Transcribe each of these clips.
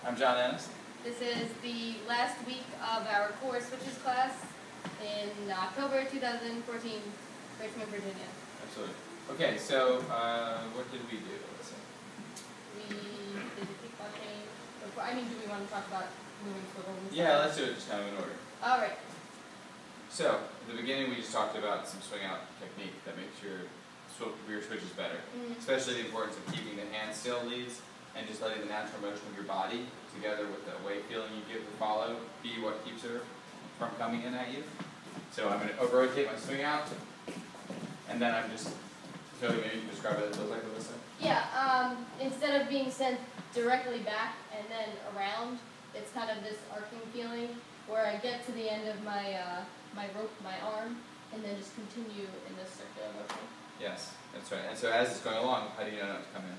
I'm John Ennis. This is the last week of our core switches class in October 2014, Richmond, Virginia. Absolutely. Okay, so what did we do? Let's see. We did the kickball change. Do we want to talk about moving swivels? Yeah, let's do it just kind of in order. All right. So, at the beginning we just talked about some swing out technique that makes your rear switches better. Especially the importance of keeping the hand still leads and just letting the natural motion of your body together with the weight feeling you give the follow be what keeps her from coming in at you. So I'm going to over-rotate my swing out, and then I'm just, so maybe you can describe what it looks like, Alyssa? Yeah, instead of being sent directly back and then around, it's kind of this arcing feeling where I get to the end of my my rope, my arm, and then just continue in this circular motion. Yes, that's right. And so as it's going along, how do you know not to come in?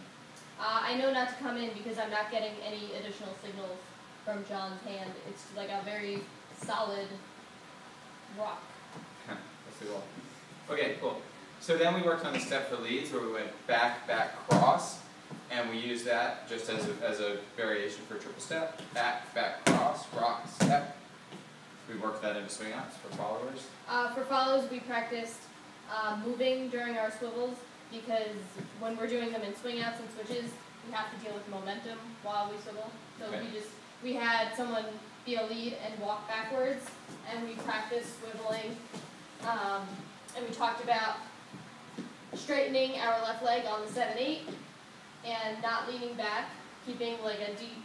I know not to come in because I'm not getting any additional signals from John's hand. It's like a very solid rock. That's the goal. Okay, cool. So then we worked on the step for leads where we went back, back, cross, and we used that just as a variation for triple step. Back, back, cross, rock, step. We worked that into swing outs for followers. For follows, we practiced moving during our swivels because when we're doing them in swing outs and switches, we have to deal with momentum while we swivel. So we had someone be a lead and walk backwards, and we practiced swiveling. And we talked about straightening our left leg on the 7-8 and not leaning back, keeping like a deep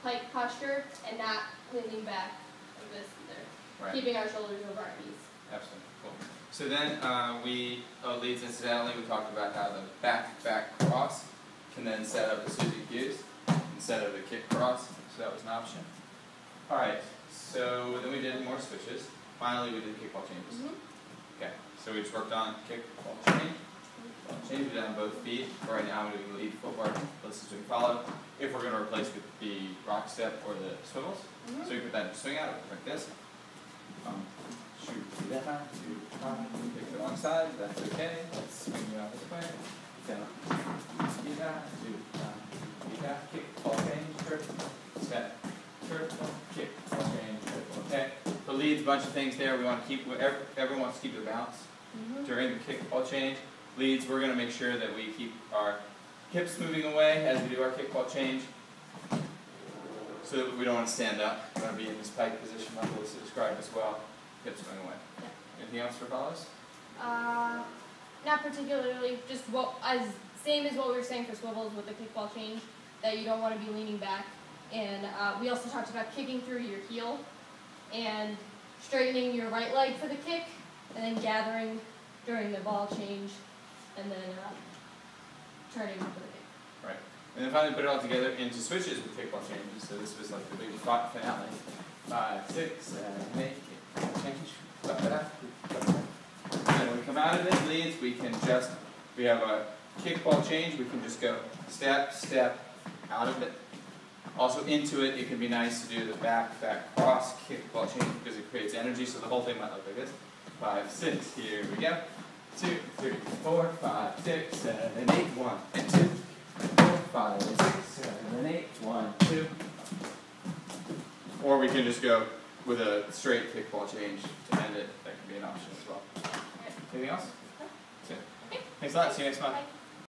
pike posture and not leaning back like this either. Right. Keeping our shoulders over our knees. Absolutely. Cool. So then leads incidentally, we talked about how the back, back, cross can then set up the Suzy Q's instead of the kick cross, so that was an option. Alright, so then we did more switches. Finally we did kickball changes. Okay, so we just worked on kickball change. Change it on both feet. For right now I'm doing the lead footwork. Let's just follow. If we're going to replace the rock step or the swivels. So we put that in swing out like this. Shoot that, kick the wrong side, that's okay. Let's swing you out this way. Down. Kick, ball change, triple, step, triple, kick, ball change, triple. Okay. For leads, a bunch of things there. We want to keep, everyone wants to keep their balance during the kick, ball change. Leads, we're going to make sure that we keep our hips moving away as we do our kick, ball change, so that we don't want to stand up. We want to be in this pike position, like Alyssa described as well. Hips going away. Yeah. Anything else for follows? Not particularly. Just same as what we were saying for swivels with the kickball change, that you don't want to be leaning back. And we also talked about kicking through your heel and straightening your right leg for the kick, and then gathering during the ball change, and then turning for the kick. Right. And then finally put it all together into switches with kickball changes. So this was like the big finale. 5, 6, 7, 8. Change. And when we come out of it, leads, we have a kickball change, we can just go step, step, out of it. Also into it, it can be nice to do the back, back, cross, kickball change because it creates energy, so the whole thing might look like this. 5, 6, here we go. 2, 3, 4, 5, 6, 7, 8, 1, and 2. 4, 5, 6, 7, 8, 1, 2. Or we can just go with a straight kickball change to end it. That can be an option as well. Anything else? Okay. Thanks a lot. See you next month. Bye.